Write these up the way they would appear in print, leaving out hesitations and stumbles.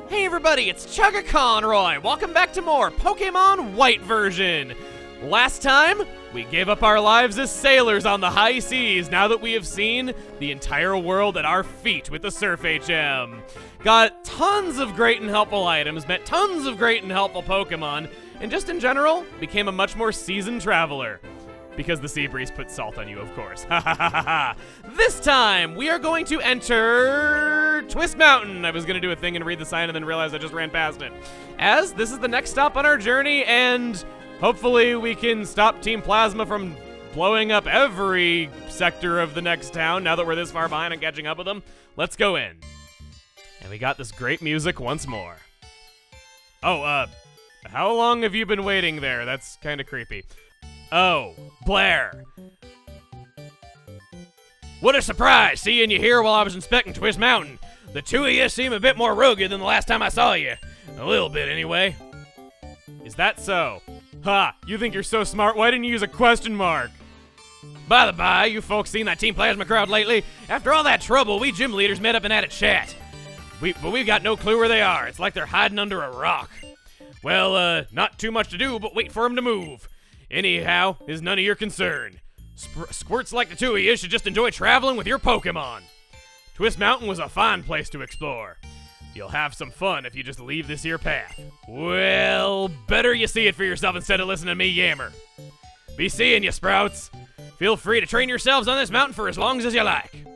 Hey everybody, it's Chugga Conroy. Welcome back to more Pokémon White version. Last time, we gave up our lives as sailors on the high seas now that we have seen the entire world at our feet with the Surf HM. Got tons of great and helpful items, met tons of great and helpful Pokemon, and just in general, became a much more seasoned traveler. Because the sea breeze put salt on you, of course. Ha ha ha ha ha. This time, we are going to enter Twist Mountain. I was going to do a thing and read the sign and then realized I just ran past it. As this is the next stop on our journey, and hopefully we can stop Team Plasma from blowing up every sector of the next town now that we're this far behind and catching up with them. Let's go in. And we got this great music once more. Oh, how long have you been waiting there? That's kind of creepy. Oh, Blair. What a surprise seeing you here while I was inspecting Twist Mountain. The two of you seem a bit more rugged than the last time I saw you. A little bit, anyway. Is that so? Ha, you think you're so smart, why didn't you use a question mark? By the by, you folks seen that Team Plasma crowd lately? After all that trouble, we gym leaders met up and had a chat. But we've got no clue where they are. It's like they're hiding under a rock. Well, not too much to do, but wait for them to move. Anyhow, is none of your concern. Squirts like the two of you should just enjoy traveling with your Pokemon. Twist Mountain was a fine place to explore. You'll have some fun if you just leave this here path. Well, better you see it for yourself instead of listening to me yammer. Be seeing you, Sprouts. Feel free to train yourselves on this mountain for as long as you like.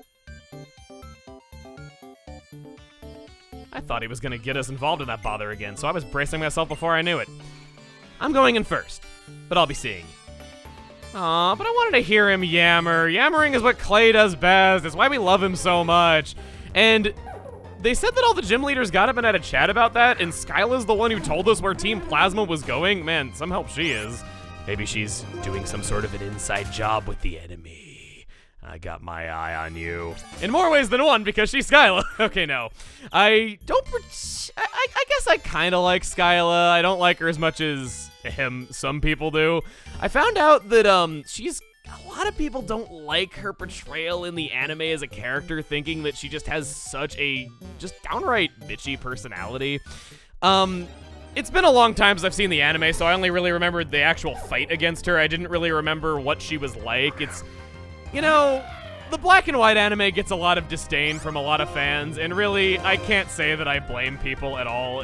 I thought he was going to get us involved in that bother again, so I was bracing myself before I knew it. I'm going in first, but I'll be seeing you. Aw, but I wanted to hear him yammer. Yammering is what Clay does best. It's why we love him so much. And they said that all the gym leaders got up and had a chat about that, and Skyla's the one who told us where Team Plasma was going. Man, some help she is. Maybe she's doing some sort of an inside job with the enemy. I got my eye on you. In more ways than one, because she's Skyla. Okay, no. I guess I kind of like Skyla. I don't like her as much as some people do. I found out that a lot of people don't like her portrayal in the anime as a character, thinking that she just has such a just downright bitchy personality. It's been a long time since I've seen the anime, so I only really remembered the actual fight against her. I didn't really remember what she was like. It's, you know, the black and white anime gets a lot of disdain from a lot of fans, and really, I can't say that I blame people at all.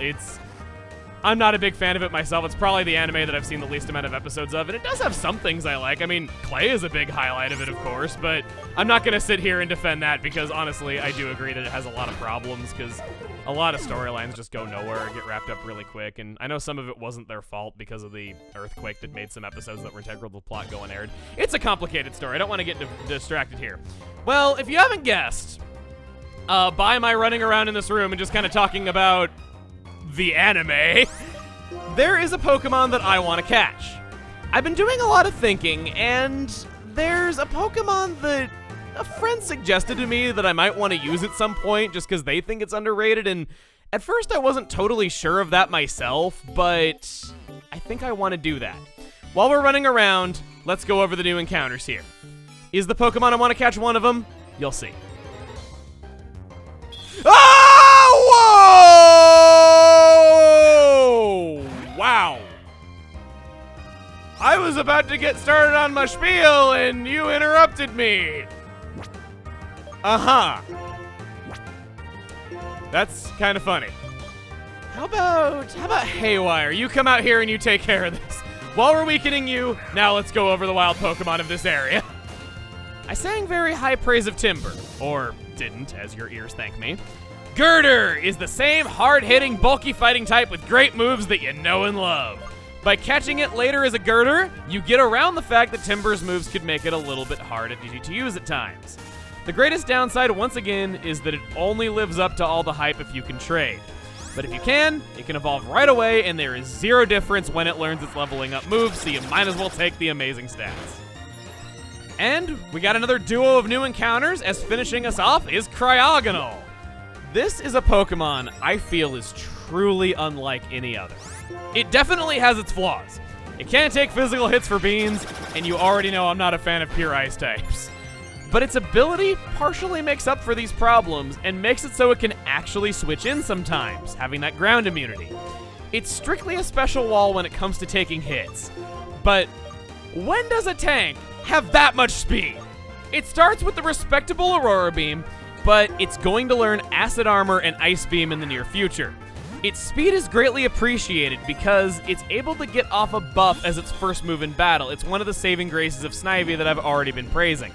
I'm not a big fan of it myself. It's probably the anime that I've seen the least amount of episodes of, and it does have some things I like. I mean, Clay is a big highlight of it, of course, but I'm not going to sit here and defend that because, honestly, I do agree that it has a lot of problems because a lot of storylines just go nowhere and get wrapped up really quick, and I know some of it wasn't their fault because of the earthquake that made some episodes that were integral to the plot go unaired. It's a complicated story. I don't want to get distracted here. Well, if you haven't guessed, by my running around in this room and just kind of talking about the anime, there is a Pokemon that I want to catch. I've been doing a lot of thinking, and there's a Pokemon that a friend suggested to me that I might want to use at some point just because they think it's underrated, and at first I wasn't totally sure of that myself, but I think I want to do that. While we're running around, let's go over the new encounters here. Is the Pokemon I want to catch one of them? You'll see. Oh, whoa! Wow. I was about to get started on my spiel and you interrupted me. Uh-huh. That's kind of funny. How about Haywire? You come out here and you take care of this. While we're weakening you, now let's go over the wild Pokemon of this area. I sang very high praise of Timber, or didn't, as your ears thank me. Girder is the same hard-hitting, bulky fighting type with great moves that you know and love. By catching it later as a Girder, you get around the fact that Timber's moves could make it a little bit hard to use at times. The greatest downside, once again, is that it only lives up to all the hype if you can trade. But if you can, it can evolve right away, and there is zero difference when it learns its leveling up moves, so you might as well take the amazing stats. And we got another duo of new encounters, as finishing us off is Cryogonal. This is a Pokemon I feel is truly unlike any other. It definitely has its flaws. It can't take physical hits for beans, and you already know I'm not a fan of pure ice types. But its ability partially makes up for these problems and makes it so it can actually switch in sometimes, having that ground immunity. It's strictly a special wall when it comes to taking hits. But when does a tank have that much speed? It starts with the respectable Aurora Beam, but it's going to learn Acid Armor and Ice Beam in the near future. Its speed is greatly appreciated because it's able to get off a buff as its first move in battle. It's one of the saving graces of Snivy that I've already been praising.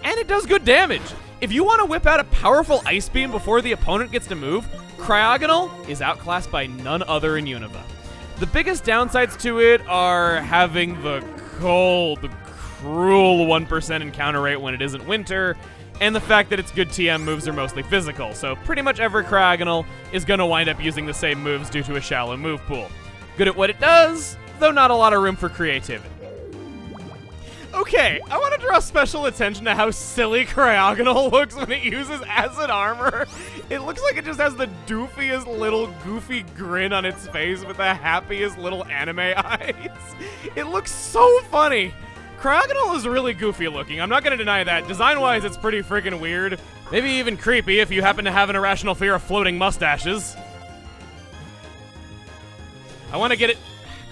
And it does good damage. If you want to whip out a powerful Ice Beam before the opponent gets to move, Cryogonal is outclassed by none other in Unova. The biggest downsides to it are having the cold, cruel 1% encounter rate when it isn't winter, and the fact that its good TM moves are mostly physical, so pretty much every Cryogonal is going to wind up using the same moves due to a shallow move pool. Good at what it does, though not a lot of room for creativity. Okay, I want to draw special attention to how silly Cryogonal looks when it uses Acid Armor. It looks like it just has the doofiest little goofy grin on its face with the happiest little anime eyes. It looks so funny. Cryogonal is really goofy looking, I'm not gonna deny that. Design-wise, it's pretty freaking weird. Maybe even creepy if you happen to have an irrational fear of floating mustaches. I want to get it...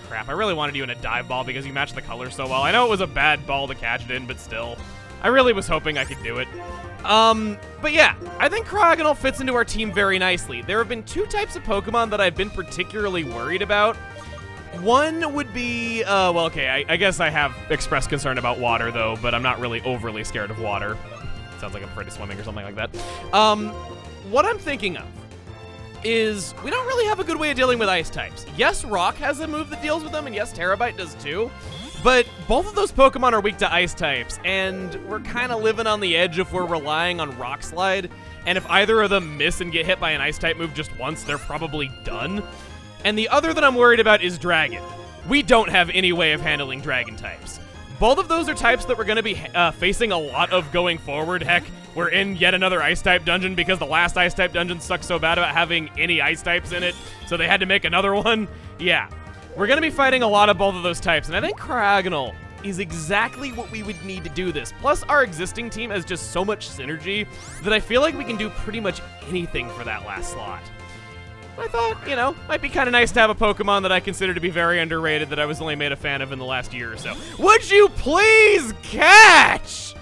Crap, I really wanted you in a dive ball because you matched the colors so well. I know it was a bad ball to catch it in, but still. I really was hoping I could do it. But yeah, I think Cryogonal fits into our team very nicely. There have been two types of Pokemon that I've been particularly worried about. One would be, well, okay, I guess I have expressed concern about water, though, but I'm not really overly scared of water. Sounds like I'm afraid of swimming or something like that. What I'm thinking of is we don't really have a good way of dealing with ice types. Yes, Rock has a move that deals with them, and yes, Terabyte does too, but both of those Pokemon are weak to ice types, and we're kind of living on the edge if we're relying on Rock Slide, and if either of them miss and get hit by an ice type move just once, they're probably done. And the other that I'm worried about is Dragon. We don't have any way of handling Dragon types. Both of those are types that we're going to be facing a lot of going forward. Heck, we're in yet another Ice-type dungeon because the last Ice-type dungeon sucked so bad about having any Ice types in it, so they had to make another one. Yeah, we're going to be fighting a lot of both of those types, and I think Cryogonal is exactly what we would need to do this. Plus, our existing team has just so much synergy that I feel like we can do pretty much anything for that last slot. I thought, you know, might be kind of nice to have a Pokemon that I consider to be very underrated that I was only made a fan of in the last year or so. Would you please catch?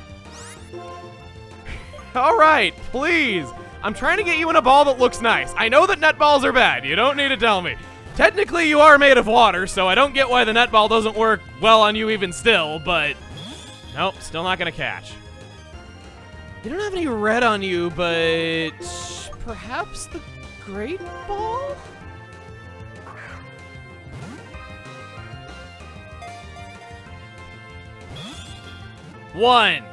All right, please. I'm trying to get you in a ball that looks nice. I know that net balls are bad. You don't need to tell me. Technically, you are made of water, so I don't get why the net ball doesn't work well on you even still, but nope, still not going to catch. You don't have any red on you, but perhaps the Great Ball? One.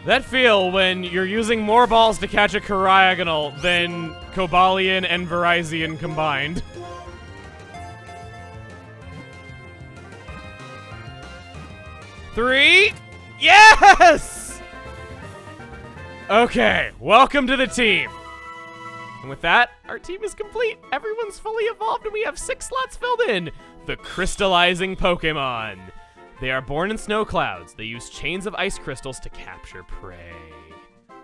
That feel when you're using more balls to catch a Cryogonal than Cobalion and Virizion combined. Three. Yes! Okay, welcome to the team. And with that, our team is complete. Everyone's fully evolved and we have 6 slots filled in. The crystallizing Pokemon. They are born in snow clouds. They use chains of ice crystals to capture prey.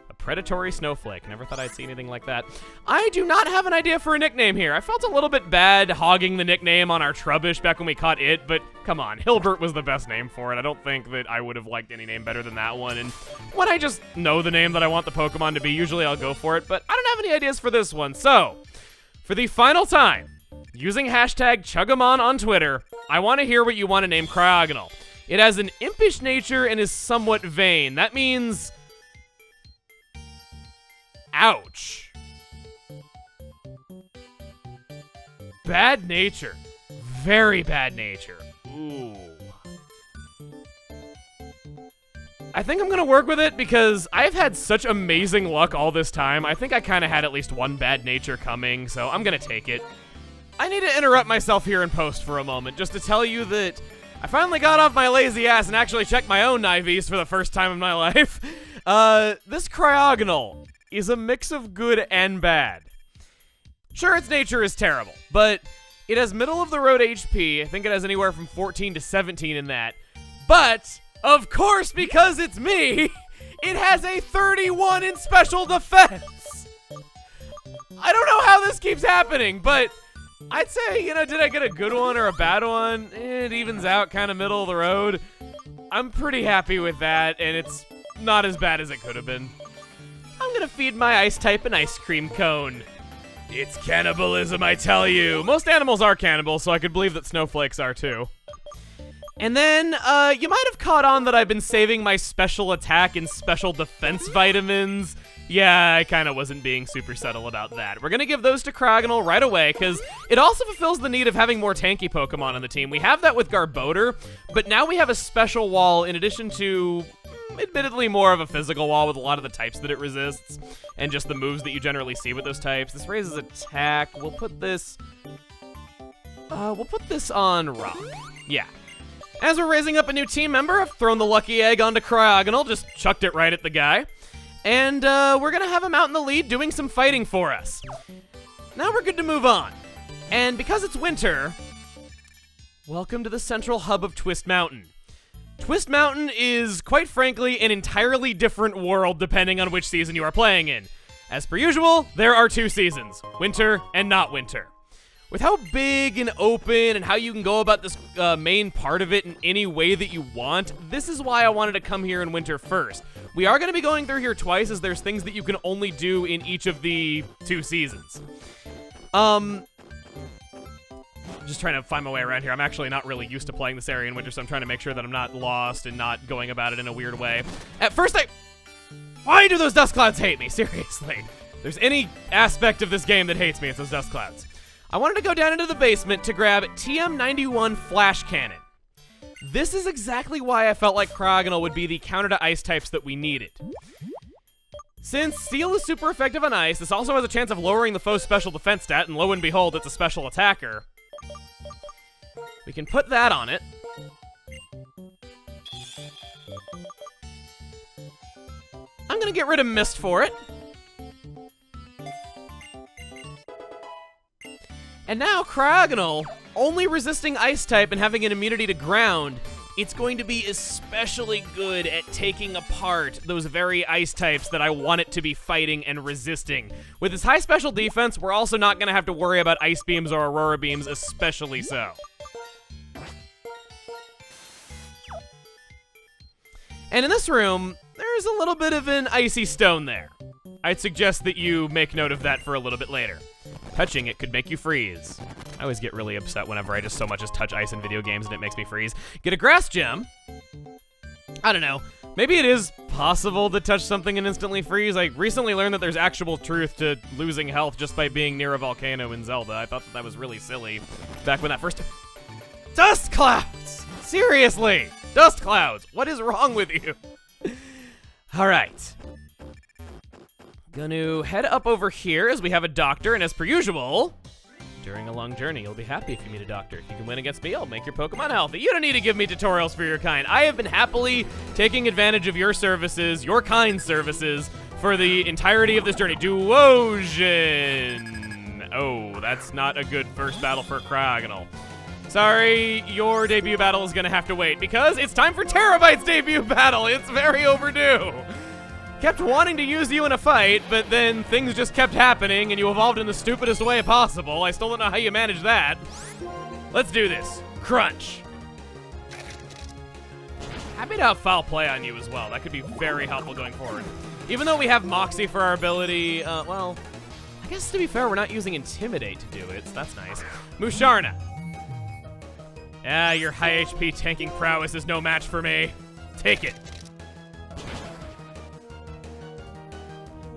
A predatory snowflake. Never thought I'd see anything like that. I do not have an idea for a nickname here. I felt a little bit bad hogging the nickname on our Trubbish back when we caught it, but come on, Hilbert was the best name for it. I don't think that I would have liked any name better than that one, and when I just know the name that I want the Pokemon to be, usually I'll go for it, but I don't have any ideas for this one. So, for the final time, using hashtag Chugamon on Twitter, I want to hear what you want to name Cryogonal. It has an impish nature and is somewhat vain. That means... ouch. Bad nature. Very bad nature. Ooh. I think I'm gonna work with it because I've had such amazing luck all this time. I think I kind of had at least one bad nature coming, so I'm gonna take it. I need to interrupt myself here in post for a moment just to tell you that I finally got off my lazy ass and actually checked my own IVs for the first time in my life. This Cryogonal is a mix of good and bad. Sure, its nature is terrible, but it has middle-of-the-road HP. I think it has anywhere from 14 to 17 in that. But, of course, because it's me, it has a 31 in special defense. I don't know how this keeps happening, but I'd say, you know, did I get a good one or a bad one? It evens out kind of middle of the road. I'm pretty happy with that, and it's not as bad as it could have been. I'm gonna feed my ice type an ice cream cone. It's cannibalism, I tell you. Most animals are cannibals, so I could believe that snowflakes are too. And then, you might have caught on that I've been saving my special attack and special defense vitamins. Yeah, I kind of wasn't being super subtle about that. We're gonna give those to Crogonal right away, because it also fulfills the need of having more tanky Pokemon on the team. We have that with Garbodor, but now we have a special wall in addition to, admittedly, more of a physical wall with a lot of the types that it resists, and just the moves that you generally see with those types. This raises attack. We'll put this on Rock. Yeah. As we're raising up a new team member, I've thrown the lucky egg onto Cryogonal, just chucked it right at the guy. And we're gonna have him out in the lead doing some fighting for us. Now we're good to move on. And because it's winter, welcome to the central hub of Twist Mountain. Twist Mountain is, quite frankly, an entirely different world depending on which season you are playing in. As per usual, there are two seasons, winter and not winter. With how big and open and how you can go about this main part of it in any way that you want, this is why I wanted to come here in winter first. We are going to be going through here twice, as there's things that you can only do in each of the two seasons. Just trying to find my way around here. I'm actually not really used to playing this area in winter, so I'm trying to make sure that I'm not lost and not going about it in a weird way. At first why do those dust clouds hate me? Seriously. If there's any aspect of this game that hates me, it's those dust clouds. I wanted to go down into the basement to grab TM91 Flash Cannon. This is exactly why I felt like Cryogonal would be the counter to ice types that we needed. Since Steel is super effective on ice, this also has a chance of lowering the foe's special defense stat, and lo and behold, it's a special attacker. We can put that on it. I'm gonna get rid of Mist for it. And now, Cryogonal, only resisting Ice type and having an immunity to ground, it's going to be especially good at taking apart those very Ice types that I want it to be fighting and resisting. With its high special defense, we're also not going to have to worry about Ice Beams or Aurora Beams, especially so. And in this room, there's a little bit of an icy stone there. I'd suggest that you make note of that for a little bit later. Touching it could make you freeze. I always get really upset whenever I just so much as touch ice in video games and it makes me freeze. Get a grass gem. I don't know. Maybe it is possible to touch something and instantly freeze. I recently learned that there's actual truth to losing health just by being near a volcano in Zelda. I thought that was really silly back when that first... Dust clouds! Seriously! Dust clouds! What is wrong with you? All right. Gonna head up over here as we have a doctor, and as per usual, during a long journey, you'll be happy if you meet a doctor. If you can win against me, I'll make your Pokemon healthy. You don't need to give me tutorials for your kind. I have been happily taking advantage of your services, your kind services, for the entirety of this journey. Duosion! Oh, that's not a good first battle for Cryogonal. Sorry, your debut battle is gonna have to wait, because it's time for Terabyte's debut battle. It's very overdue. Kept wanting to use you in a fight, but then things just kept happening and you evolved in the stupidest way possible. I still don't know how you managed that. Let's do this. Crunch. Happy to have foul play on you as well. That could be very helpful going forward. Even though we have Moxie for our ability, well, I guess to be fair, we're not using Intimidate to do it, so that's nice. Musharna. Yeah, your high HP tanking prowess is no match for me. Take it.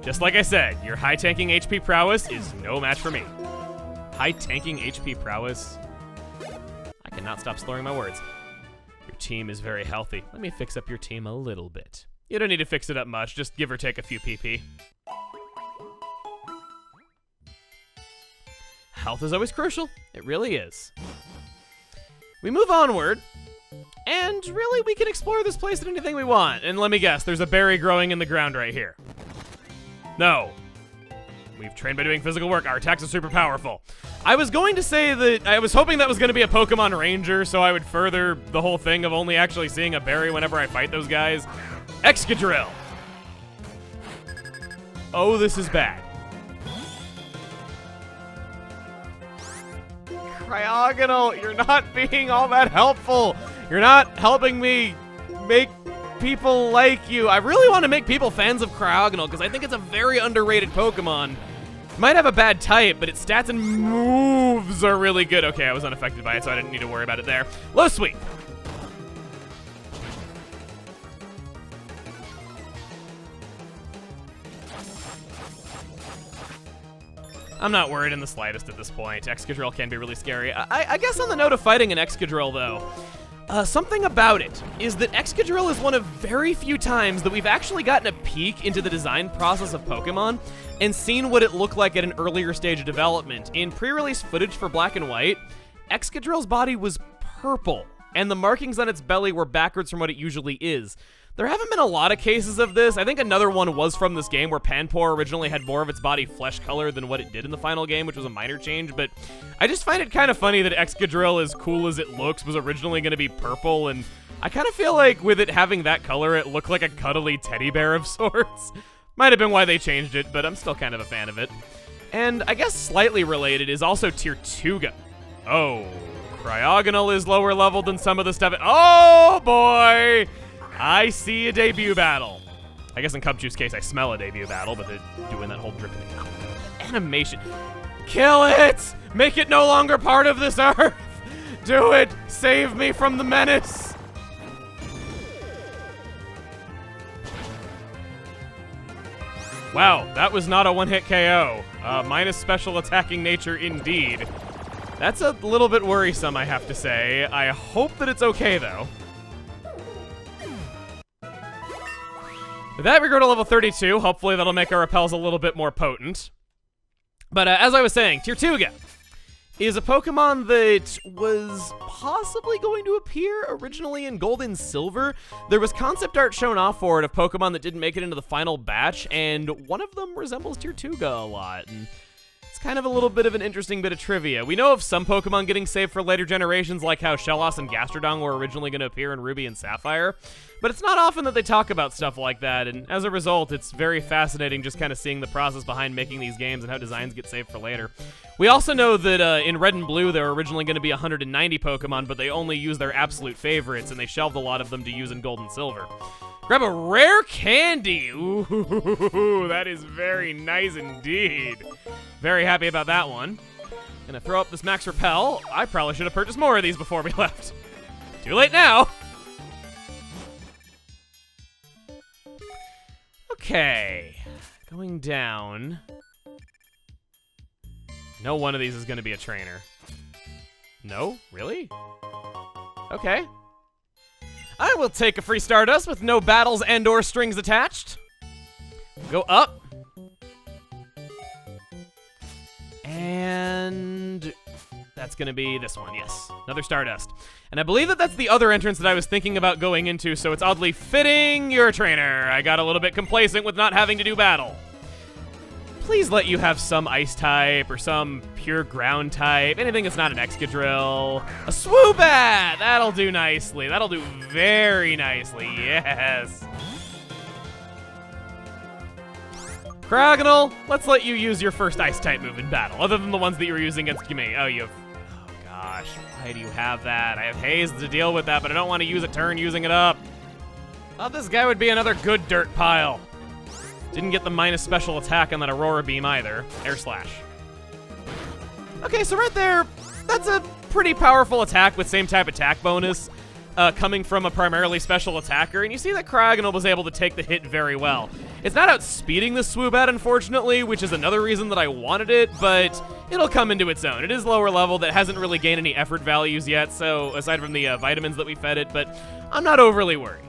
Just like I said, your high tanking HP prowess is no match for me. High tanking HP prowess? I cannot stop slurring my words. Your team is very healthy. Let me fix up your team a little bit. You don't need to fix it up much, just give or take a few PP. Health is always crucial. It really is. We move onward, and really we can explore this place at anything we want. And let me guess, there's a berry growing in the ground right here. No. We've trained by doing physical work. Our attacks are super powerful. I was going to say that I was hoping that was going to be a Pokemon Ranger, so I would further the whole thing of only actually seeing a berry whenever I fight those guys. Excadrill. Oh, this is bad. Cryogonal, you're not being all that helpful. You're not helping me make people like you. I really want to make people fans of Cryogonal because I think it's a very underrated Pokemon. Might have a bad type, but its stats and moves are really good. Okay, I was unaffected by it, so I didn't need to worry about it there. Low sweep. I'm not worried in the slightest at this point. Excadrill can be really scary. I guess on the note of fighting an Excadrill, though, something about it is that Excadrill is one of very few times that we've actually gotten a peek into the design process of Pokemon and seen what it looked like at an earlier stage of development. In pre-release footage for Black and White, Excadrill's body was purple, and the markings on its belly were backwards from what it usually is. There haven't been a lot of cases of this. I think another one was from this game where Panpour originally had more of its body flesh color than what it did in the final game, which was a minor change, but I just find it kind of funny that Excadrill, as cool as it looks, was originally going to be purple, and I kind of feel like with it having that color, it looked like a cuddly teddy bear of sorts. Might have been why they changed it, but I'm still kind of a fan of it. And I guess slightly related is also Tirtuga. Oh, Cryogonal is lower level than some of the stuff. Oh boy! I see a debut battle. I guess in Cubchoo's case, I smell a debut battle, but they're doing that whole dripping animation. Kill it! Make it no longer part of this earth! Do it! Save me from the menace! Wow, that was not a one-hit KO. Minus special attacking nature indeed. That's a little bit worrisome, I have to say. I hope that it's okay, though. With that, we go to level 32. Hopefully that'll make our repels a little bit more potent. But as I was saying, Tirtuga is a Pokemon that was possibly going to appear originally in Gold and Silver. There was concept art shown off for it of Pokemon that didn't make it into the final batch, and one of them resembles Tirtuga a lot. And it's kind of a little bit of an interesting bit of trivia. We know of some Pokemon getting saved for later generations, like how Shellos and Gastrodon were originally going to appear in Ruby and Sapphire, but it's not often that they talk about stuff like that, and as a result, it's very fascinating just kind of seeing the process behind making these games and how designs get saved for later. We also know that in Red and Blue, there were originally going to be 190 Pokemon, but they only used their absolute favorites, and they shelved a lot of them to use in Gold and Silver. Grab a rare candy! Ooh, that is very nice indeed. Very happy about that one. Gonna throw up this max repel. I probably should have purchased more of these before we left. Too late now. Okay, going down. No one of these is gonna be a trainer. No? Really? Okay. I will take a free Stardust with no battles and or strings attached. Go up. And that's gonna be this one, yes. Another Stardust. And I believe that that's the other entrance that I was thinking about going into, so it's oddly fitting you're a trainer. I got a little bit complacent with not having to do battle. Please let you have some ice type or some pure ground type. Anything that's not an Excadrill. A Swoobat! That'll do nicely. That'll do very nicely. Yes. Cryogonal, let's let you use your first ice type move in battle, other than the ones that you were using against me. Oh, you have... Oh, gosh. Why do you have that? I have Haze to deal with that, but I don't want to use a turn using it up. Thought this guy would be another good dirt pile. Didn't get the minus special attack on that Aurora Beam either. Air Slash. Okay, so right there, that's a pretty powerful attack with same type attack bonus coming from a primarily special attacker, and you see that Cryogonal was able to take the hit very well. It's not outspeeding the Swoobat, unfortunately, which is another reason that I wanted it, but it'll come into its own. It is lower level, that hasn't really gained any effort values yet, so aside from the vitamins that we fed it, but I'm not overly worried.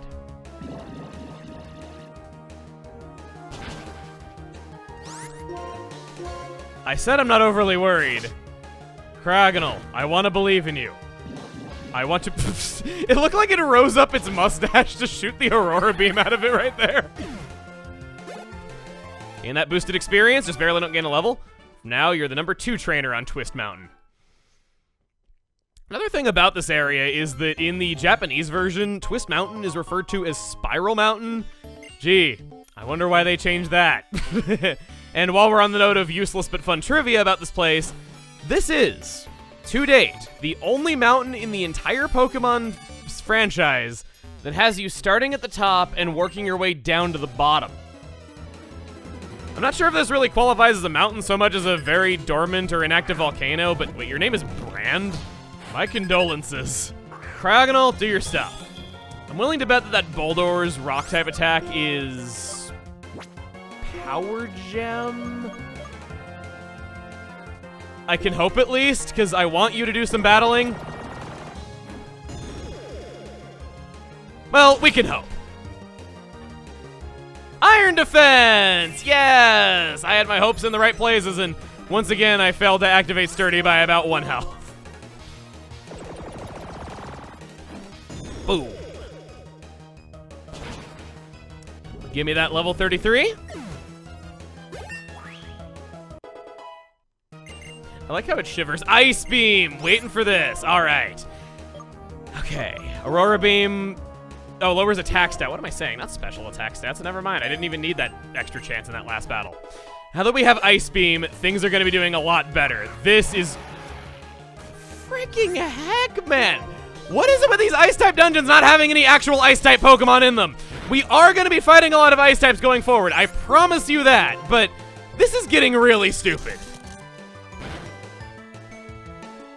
I said I'm not overly worried. Cryogonal, I want to believe in you. I want to... It looked like it rose up its mustache to shoot the Aurora Beam out of it right there. Gain that boosted experience, just barely don't gain a level. Now you're the number 2 trainer on Twist Mountain. Another thing about this area is that in the Japanese version, Twist Mountain is referred to as Spiral Mountain. Gee, I wonder why they changed that. And while we're on the note of useless but fun trivia about this place, this is to date, the only mountain in the entire Pokemon franchise that has you starting at the top and working your way down to the bottom. I'm not sure if this really qualifies as a mountain so much as a very dormant or inactive volcano, but wait, your name is Brand? My condolences. Cryogonal, do your stuff. I'm willing to bet that Boldor's rock-type attack is... Power Gem? I can hope at least, because I want you to do some battling. Well, we can hope. Iron Defense! Yes! I had my hopes in the right places, and once again, I failed to activate Sturdy by about 1 health. Boom. Give me that level 33. I like how it shivers. Ice Beam! Waiting for this. All right. Okay. Aurora Beam... Oh, lowers attack stat. What am I saying? Not special attack stats. Never mind. I didn't even need that extra chance in that last battle. Now that we have Ice Beam, things are going to be doing a lot better. This is... Freaking heck, man. What is it with these Ice-type dungeons not having any actual Ice-type Pokemon in them? We are going to be fighting a lot of Ice-types going forward. I promise you that. But this is getting really stupid.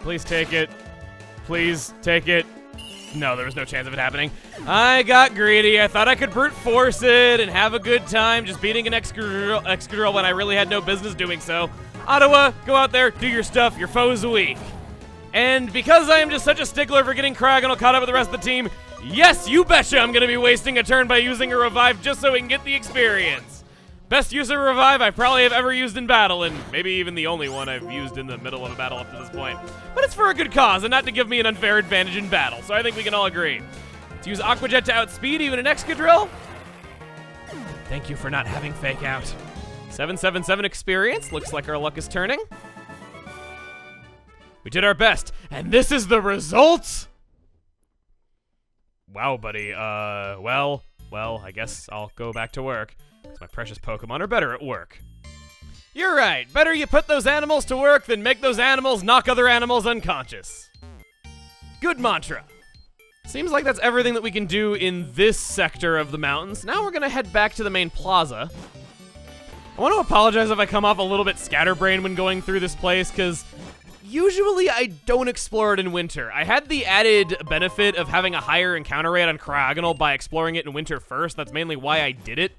Please take it. Please take it. No, there was no chance of it happening. I got greedy. I thought I could brute force it and have a good time just beating an Excadrill when I really had no business doing so. Ottawa, go out there, do your stuff. Your foe's weak. And because I am just such a stickler for getting Cryogonal caught up with the rest of the team, yes, you betcha I'm going to be wasting a turn by using a revive just so we can get the experience. Best use of revive I probably have ever used in battle, and maybe even the only one I've used in the middle of a battle up to this point. But it's for a good cause, and not to give me an unfair advantage in battle, so I think we can all agree. To use Aqua Jet to outspeed even an Excadrill? Thank you for not having Fake Out. 777 experience, looks like our luck is turning. We did our best, and this is the result? Wow, buddy, well, I guess I'll go back to work. My precious Pokemon are better at work. You're right. Better you put those animals to work than make those animals knock other animals unconscious. Good mantra. Seems like that's everything that we can do in this sector of the mountains. Now we're going to head back to the main plaza. I want to apologize if I come off a little bit scatterbrained when going through this place, because usually I don't explore it in winter. I had the added benefit of having a higher encounter rate on Cryogonal by exploring it in winter first. That's mainly why I did it.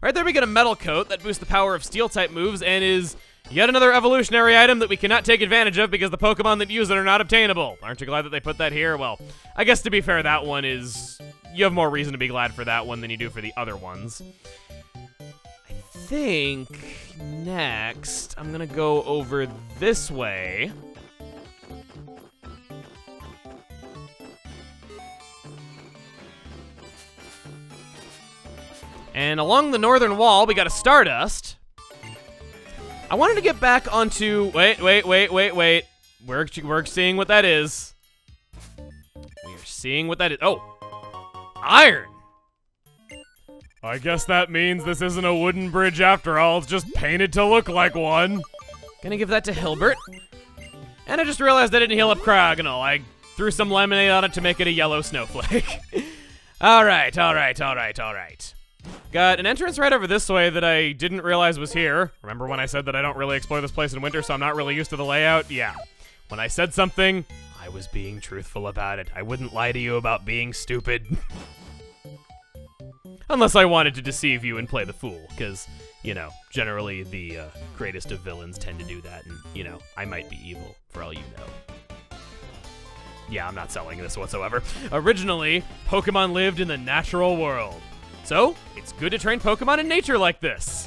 Right there we get a Metal Coat that boosts the power of Steel-type moves and is yet another evolutionary item that we cannot take advantage of because the Pokemon that use it are not obtainable. Aren't you glad that they put that here? Well, I guess to be fair, that one is... You have more reason to be glad for that one than you do for the other ones. I think next I'm gonna go over this way. And along the northern wall, we got a Stardust. I wanted to get back onto... Wait. We're seeing what that is. We are seeing what that is. Oh! Iron! I guess that means this isn't a wooden bridge after all. It's just painted to look like one. Gonna give that to Hilbert. And I just realized I didn't heal up Cryogonal. I threw some lemonade on it to make it a yellow snowflake. Alright. Got an entrance right over this way that I didn't realize was here. Remember when I said that I don't really explore this place in winter, so I'm not really used to the layout? Yeah. When I said something, I was being truthful about it. I wouldn't lie to you about being stupid. Unless I wanted to deceive you and play the fool, because, you know, generally the greatest of villains tend to do that, and, you know, I might be evil, for all you know. Yeah, I'm not selling this whatsoever. Originally, Pokemon lived in the natural world. So, it's good to train Pokemon in nature like this.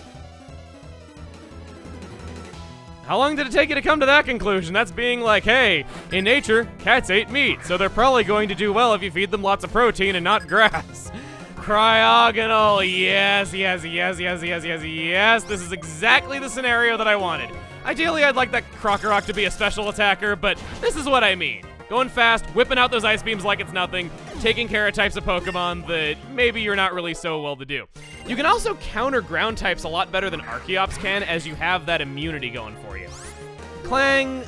How long did it take you to come to that conclusion? That's being like, hey, in nature, cats ate meat, so they're probably going to do well if you feed them lots of protein and not grass. Cryogonal, yes. This is exactly the scenario that I wanted. Ideally, I'd like that Crocorock to be a special attacker, but this is what I mean. Going fast, whipping out those ice beams like it's nothing, taking care of types of Pokemon that maybe you're not really so well to do. You can also counter ground types a lot better than Archeops can, as you have that immunity going for you. Clang,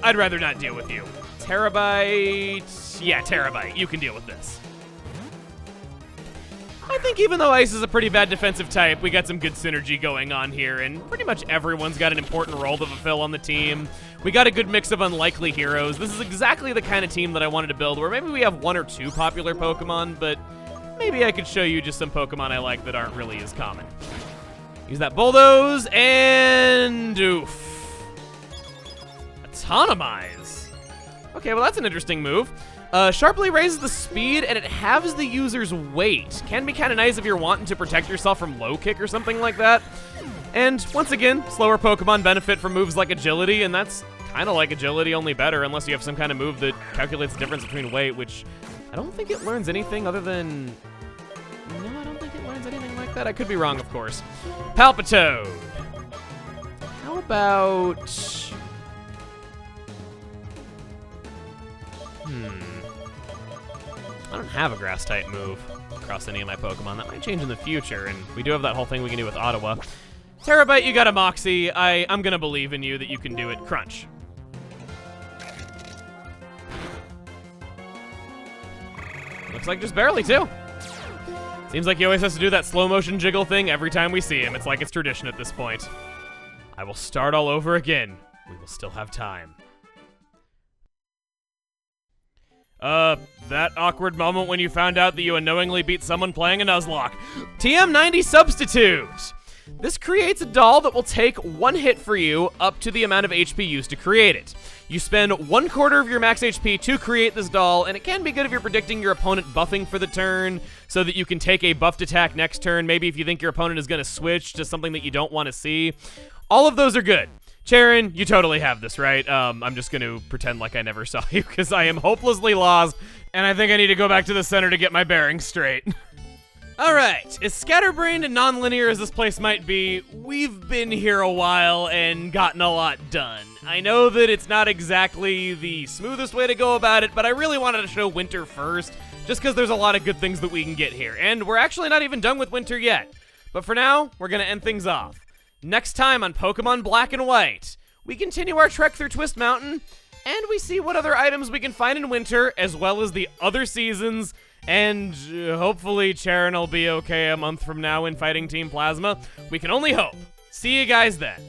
I'd rather not deal with you. Terabyte. Yeah, Terabyte. You can deal with this. I think even though Ice is a pretty bad defensive type, we got some good synergy going on here, and pretty much everyone's got an important role to fulfill on the team. We got a good mix of unlikely heroes. This is exactly the kind of team that I wanted to build, where maybe we have 1 or 2 popular Pokemon, but maybe I could show you just some Pokemon I like that aren't really as common. Use that Bulldoze, and oof. Autonomize. Okay, well that's an interesting move. Sharply raises the speed, and it halves the user's weight. Can be kind of nice if you're wanting to protect yourself from low kick or something like that. And once again, slower Pokemon benefit from moves like agility, and that's kind of like agility, only better, unless you have some kind of move that calculates the difference between weight, which I don't think it learns anything other than... No, I don't think it learns anything like that. I could be wrong, of course. Palpitoad. How about... I don't have a grass-type move across any of my Pokemon. That might change in the future, and we do have that whole thing we can do with Ottawa. Terabyte, you got a Moxie. I'm gonna believe in you that you can do it. Crunch. Looks like just barely, too. Seems like he always has to do that slow-motion jiggle thing every time we see him. It's like it's tradition at this point. I will start all over again. We will still have time. That awkward moment when you found out that you unknowingly beat someone playing a Nuzlocke. TM90 Substitute! This creates a doll that will take 1 hit for you up to the amount of HP used to create it. You spend 1/4 of your max HP to create this doll, and it can be good if you're predicting your opponent buffing for the turn, so that you can take a buffed attack next turn, maybe if you think your opponent is going to switch to something that you don't want to see. All of those are good. Charon, you totally have this, right? I'm just going to pretend like I never saw you, because I am hopelessly lost, and I think I need to go back to the center to get my bearings straight. Alright, as scatterbrained and non-linear as this place might be, we've been here a while and gotten a lot done. I know that it's not exactly the smoothest way to go about it, but I really wanted to show Winter first, just because there's a lot of good things that we can get here, and we're actually not even done with Winter yet. But for now, we're going to end things off. Next time on Pokemon Black and White, we continue our trek through Twist Mountain, and we see what other items we can find in Winter, as well as the other seasons, and hopefully Charon will be okay a month from now in fighting Team Plasma. We can only hope. See you guys then.